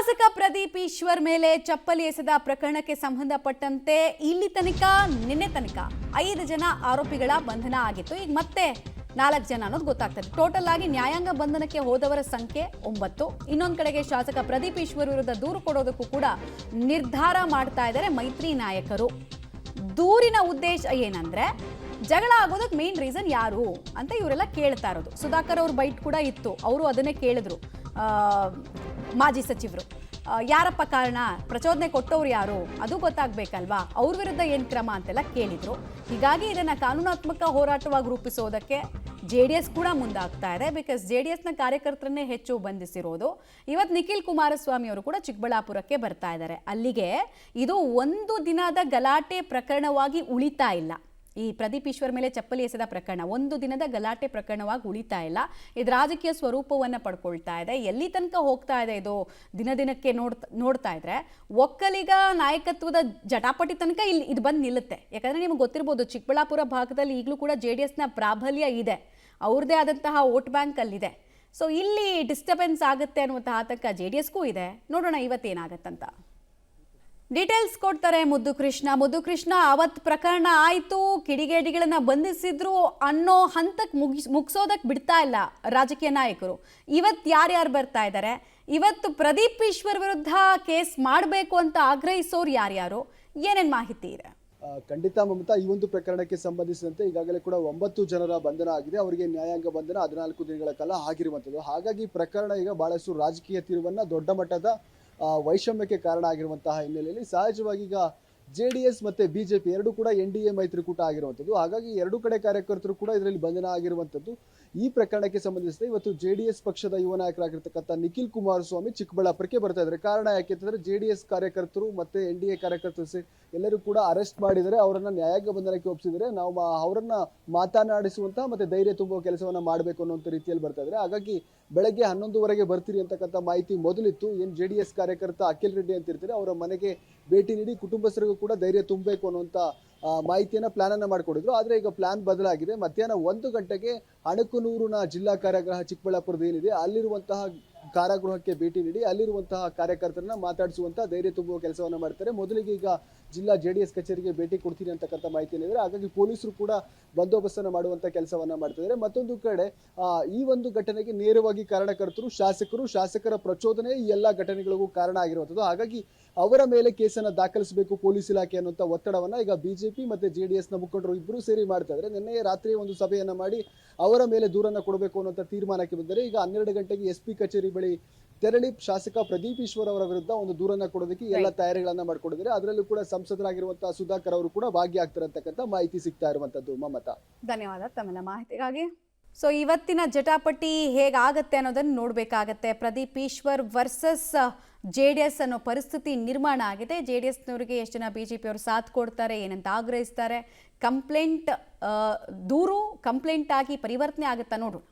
ಶಾಸಕ ಪ್ರದೀಪ್ ಈಶ್ವರ್ ಮೇಲೆ ಚಪ್ಪಲಿ ಎಸೆದ ಪ್ರಕರಣಕ್ಕೆ ಸಂಬಂಧಪಟ್ಟಂತೆ ಇಲ್ಲಿ ತನಕ ನಿನ್ನೆ ತನಕ 5 ಜನ ಆರೋಪಿಗಳ ಬಂಧನ ಆಗಿತ್ತು. ಈಗ ಮತ್ತೆ 4 ಜನ ಅನ್ನೋದು ಗೊತ್ತಾಗ್ತದೆ. ಟೋಟಲ್ ಆಗಿ ನ್ಯಾಯಾಂಗ ಬಂಧನಕ್ಕೆ ಹೋದವರ ಸಂಖ್ಯೆ 9. ಇನ್ನೊಂದು ಕಡೆಗೆ ಶಾಸಕ ಪ್ರದೀಪ್ ಈಶ್ವರ್ ವಿರುದ್ಧ ದೂರು ಕೊಡೋದಕ್ಕೂ ಕೂಡ ನಿರ್ಧಾರ ಮಾಡ್ತಾ ಇದ್ದಾರೆ ಮೈತ್ರಿ ನಾಯಕರು. ದೂರಿನ ಉದ್ದೇಶ ಏನಂದ್ರೆ ಜಗಳ ಆಗೋದಕ್ಕೆ ಮೇನ್ ರೀಸನ್ ಯಾರು ಅಂತ ಇವರೆಲ್ಲ ಕೇಳ್ತಾ ಇರೋದು. ಸುಧಾಕರ್ ಅವ್ರ ಬೈಟ್ ಕೂಡ ಇತ್ತು, ಅವರು ಅದನ್ನೇ ಕೇಳಿದ್ರು ಮಾಜಿ ಸಚಿವರು. ಯಾರಪ್ಪ ಕಾರಣ, ಪ್ರಚೋದನೆ ಕೊಟ್ಟವ್ರು ಯಾರು ಅದು ಗೊತ್ತಾಗಬೇಕಲ್ವಾ, ಅವ್ರ ವಿರುದ್ಧ ಏನು ಕ್ರಮ ಅಂತೆಲ್ಲ ಕೇಳಿದ್ರು. ಹೀಗಾಗಿ ಇದನ್ನು ಕಾನೂನಾತ್ಮಕ ಹೋರಾಟವಾಗಿ ರೂಪಿಸೋದಕ್ಕೆ JDS ಕೂಡ ಮುಂದಾಗ್ತಾ ಇದೆ. ಬಿಕಾಸ್ JDSನ ಕಾರ್ಯಕರ್ತರನ್ನೇ ಹೆಚ್ಚು ಬಂಧಿಸಿರೋದು. ಇವತ್ತು ನಿಖಿಲ್ ಕುಮಾರಸ್ವಾಮಿ ಅವರು ಕೂಡ ಚಿಕ್ಕಬಳ್ಳಾಪುರಕ್ಕೆ ಬರ್ತಾ ಇದ್ದಾರೆ. ಅಲ್ಲಿಗೆ ಇದು ಒಂದು ದಿನದ ಗಲಾಟೆ ಪ್ರಕರಣವಾಗಿ ಉಳಿತಾ ಇಲ್ಲ. ಈ ಪ್ರದೀಪ್ ಈಶ್ವರ್ ಮೇಲೆ ಚಪ್ಪಲಿ ಎಸೆದ ಪ್ರಕರಣ ಒಂದು ದಿನದ ಗಲಾಟೆ ಪ್ರಕರಣವಾಗಿ ಉಳಿತಾ ಇಲ್ಲ. ಇದು ರಾಜಕೀಯ ಸ್ವರೂಪವನ್ನು ಪಡ್ಕೊಳ್ತಾ ಇದೆ. ಎಲ್ಲಿ ತನಕ ಹೋಗ್ತಾ ಇದೆ ಇದು ದಿನಕ್ಕೆ ನೋಡ್ತಾ ಇದ್ರೆ ಒಕ್ಕಲಿಗ ನಾಯಕತ್ವದ ಜಟಾಪಟಿ ತನಕ ಇಲ್ಲಿ ಇದು ಬಂದು ನಿಲ್ಲುತ್ತೆ. ಯಾಕಂದ್ರೆ ನಿಮ್ಗೆ ಗೊತ್ತಿರ್ಬೋದು, ಚಿಕ್ಕಬಳ್ಳಾಪುರ ಭಾಗದಲ್ಲಿ ಈಗಲೂ ಕೂಡ JDSನ ಪ್ರಾಬಲ್ಯ ಇದೆ, ಅವ್ರದ್ದೇ ಆದಂತಹ ವೋಟ್ ಬ್ಯಾಂಕ್ ಅಲ್ಲಿದೆ. ಸೊ ಇಲ್ಲಿ ಡಿಸ್ಟರ್ಬೆನ್ಸ್ ಆಗುತ್ತೆ ಅನ್ನುವಂತಹ ಆತಂಕ JDSಗೂ ಇದೆ. ನೋಡೋಣ ಇವತ್ತೇನಾಗತ್ತಂತ. ಡೀಟೇಲ್ಸ್ ಕೊಡ್ತಾರೆ ಮುದ್ದು ಕೃಷ್ಣ. ಅವತ್ತು ಪ್ರಕರಣ ಆಯಿತು, ಕಿಡಿಗೇಡಿಗಳನ್ನ ಬಂಧಿಸಿದ್ರು ಅನ್ನೋ ಹಂತಕ್ಕೆ ಮುಗಿಸೋದಕ್ಕೆ ಬಿಡ್ತಾ ಇಲ್ಲ ರಾಜಕೀಯ ನಾಯಕರು. ಇವತ್ತು ಯಾರ್ಯಾರು ಬರ್ತಾ ಇದ್ದಾರೆ, ಇವತ್ತು ಪ್ರದೀಪ್ ಈಶ್ವರ್ ವಿರುದ್ಧ ಕೇಸ್ ಮಾಡಬೇಕು ಅಂತ ಆಗ್ರಹಿಸೋರು ಯಾರ್ಯಾರು, ಏನೇನು ಮಾಹಿತಿ ಇದೆ? ಖಂಡಿತ ಮಮತಾ, ಈ ಒಂದು ಪ್ರಕರಣಕ್ಕೆ ಸಂಬಂಧಿಸಿದಂತೆ ಈಗಾಗಲೇ ಕೂಡ 9 ಜನರ ಬಂಧನ ಆಗಿದೆ. ಅವರಿಗೆ ನ್ಯಾಯಾಂಗ ಬಂಧನ 14 ದಿನಗಳ ಕಾಲ ಆಗಿರುವಂಥದ್ದು. ಹಾಗಾಗಿ ಪ್ರಕರಣ ಈಗ ಬಹಳಷ್ಟು ರಾಜಕೀಯ ತಿರುವನ್ನ, ದೊಡ್ಡ ಮಟ್ಟದ ವೈಷಮ್ಯಕ್ಕೆ ಕಾರಣ ಆಗಿರುವಂತಹ ಹಿನ್ನೆಲೆಯಲ್ಲಿ ಸಹಜವಾಗಿ ಈಗ JDS ಮತ್ತೆ BJP ಎರಡೂ ಕೂಡ NDA ಮೈತ್ರಿಕೂಟ ಆಗಿರುವಂಥದ್ದು. ಹಾಗಾಗಿ ಎರಡೂ ಕಡೆ ಕಾರ್ಯಕರ್ತರು ಕೂಡ ಇದರಲ್ಲಿ ಬಂಧನ ಆಗಿರುವಂಥದ್ದು. ಈ ಪ್ರಕರಣಕ್ಕೆ ಸಂಬಂಧಿಸಿದ ಇವತ್ತು JDS ಪಕ್ಷದ ಯುವ ನಾಯಕರಾಗಿರ್ತಕ್ಕಂಥ ನಿಖಿಲ್ ಕುಮಾರಸ್ವಾಮಿ ಚಿಕ್ಕಬಳ್ಳಾಪುರಕ್ಕೆ ಬರ್ತಾ ಇದ್ದಾರೆ. ಕಾರಣ ಯಾಕೆ ಅಂತಂದ್ರೆ JDS ಕಾರ್ಯಕರ್ತರು ಮತ್ತೆ NDA ಕಾರ್ಯಕರ್ತರು ಎಲ್ಲರೂ ಕೂಡ ಅರೆಸ್ಟ್ ಮಾಡಿದರೆ, ಅವರನ್ನ ನ್ಯಾಯಾಂಗ ಬಂಧನಕ್ಕೆ ಒಪ್ಪಿಸಿದರೆ ನಾವು ಅವರನ್ನ ಮಾತನಾಡಿಸುವಂತಹ ಮತ್ತೆ ಧೈರ್ಯ ತುಂಬುವ ಕೆಲಸವನ್ನ ಮಾಡಬೇಕು ಅನ್ನುವಂಥ ರೀತಿಯಲ್ಲಿ ಬರ್ತಾ ಇದ್ದಾರೆ. ಹಾಗಾಗಿ ಬೆಳಗ್ಗೆ 11:15 ಬರ್ತೀರಿ ಅಂತಕ್ಕಂಥ ಮಾಹಿತಿ ಮೊದಲಿತ್ತು. ಏನು JDS ಕಾರ್ಯಕರ್ತ ಅಖಿಲ್ ರೆಡ್ಡಿ ಅಂತ ಇರ್ತಾರೆ, ಅವರ ಮನೆಗೆ ಭೇಟಿ ನೀಡಿ ಕುಟುಂಬಸ್ಥರಿಗೂ ಕೂಡ ಧೈರ್ಯ ತುಂಬಬೇಕು ಅನ್ನುವಂಥ ಮಾಹಿತಿಯನ್ನ ಪ್ಲಾನ್ ಅನ್ನ ಮಾಡ್ಕೊಂಡಿದ್ರು. ಆದ್ರೆ ಈಗ ಪ್ಲಾನ್ ಬದಲಾಗಿದೆ. ಮಧ್ಯಾಹ್ನ 1 ಗಂಟೆಗೆ ಅಣಕನೂರಿನ ಜಿಲ್ಲಾ ಕಾರಾಗೃಹ ಚಿಕ್ಕಬಳ್ಳಾಪುರದ ಏನಿದೆ ಅಲ್ಲಿರುವಂತಹ ಕಾರಾಗೃಹಕ್ಕೆ ಭೇಟಿ ನೀಡಿ ಅಲ್ಲಿರುವಂತಹ ಕಾರ್ಯಕರ್ತರನ್ನ ಮಾತಾಡಿಸುವಂತಹ ಧೈರ್ಯ ತುಂಬುವ ಕೆಲಸವನ್ನ ಮಾಡ್ತಾರೆ. ಮೊದಲಿಗೆ ಈಗ ಜಿಲ್ಲಾ JDS ಕಚೇರಿಗೆ ಭೇಟಿ ಕೊಡ್ತೀನಿ ಅಂತಕ್ಕಂಥ ಮಾಹಿತಿ ಏನಿದೆ. ಹಾಗಾಗಿ ಪೊಲೀಸರು ಕೂಡ ಬಂದೋಬಸ್ತನ್ನ ಮಾಡುವಂತ ಕೆಲಸವನ್ನ ಮಾಡ್ತಿದ್ದಾರೆ. ಮತ್ತೊಂದು ಕಡೆ ಈ ಒಂದು ಘಟನೆಗೆ ನೇರವಾಗಿ ಕಾರಣಕರ್ತರು ಶಾಸಕರ ಪ್ರಚೋದನೆ ಈ ಎಲ್ಲಾ ಘಟನೆಗಳಿಗೂ ಕಾರಣ ಆಗಿರುವಂಥದ್ದು. ಹಾಗಾಗಿ ಅವರ ಮೇಲೆ ಕೇಸನ್ನ ದಾಖಲಿಸಬೇಕು ಪೊಲೀಸ್ ಇಲಾಖೆ ಅನ್ನುವಂಥ ಒತ್ತಡವನ್ನ ಈಗ BJP ಮತ್ತೆ JDSನ ಮುಖಂಡರು ಇಬ್ಬರು ಸೇರಿ ಮಾಡ್ತಾ ಇದ್ದಾರೆ. ನಿನ್ನೆ ರಾತ್ರಿ ಒಂದು ಸಭೆಯನ್ನ ಮಾಡಿ ಅವರ ಮೇಲೆ ದೂರನ್ನ ಕೊಡಬೇಕು ಅನ್ನುವಂಥ ತೀರ್ಮಾನಕ್ಕೆ ಬಂದರೆ ಈಗ 12 ಗಂಟೆಗೆ SP ಕಚೇರಿ ಬಳಿ ತೆರಳಿ ಶಾಸಕ ಪ್ರದೀಪ್ ಈಶ್ವರ್ ಅವರ ವಿರುದ್ಧ ಒಂದು ದೂರನ್ನ ಕೊಡೋದಕ್ಕೆ ಎಲ್ಲ ತಯಾರಿಗಳನ್ನ ಮಾಡ್ಕೊಂಡಿದ್ದಾರೆ. ಅದರಲ್ಲೂ ಕೂಡ ಸಂಸದರಾಗಿರುವಂತಹ ಸುಧಾಕರ್ ಅವರು ಕೂಡ ಭಾಗಿಯಾಗ್ತಾರೆ ಅಂತಕ್ಕಂಥ ಮಾಹಿತಿ ಸಿಗ್ತಾ ಇರುವಂತದ್ದು. ಮಮತಾ, ಧನ್ಯವಾದ ತಮ್ಮೆಲ್ಲ ಮಾಹಿತಿಗಾಗಿ. ಸೊ ಇವತ್ತಿನ ಜಟಾಪಟಿ ಹೇಗಾಗತ್ತೆ ಅನ್ನೋದನ್ನು ನೋಡಬೇಕಾಗತ್ತೆ. ಪ್ರದೀಪ್ ಈಶ್ವರ್ ವರ್ಸಸ್ JDS ಅನ್ನೋ ಪರಿಸ್ಥಿತಿ ನಿರ್ಮಾಣ ಆಗಿದೆ. JDSನವರಿಗೆ ಎಷ್ಟು ಜನ BJP ಅವರು ಸಾಥ್ ಕೊಡ್ತಾರೆ, ಏನಂತ ಆಗ್ರಹಿಸ್ತಾರೆ, ಕಂಪ್ಲೇಂಟ್ ಆಗಿ ಪರಿವರ್ತನೆ ಆಗುತ್ತಾ ನೋಡೋಣ.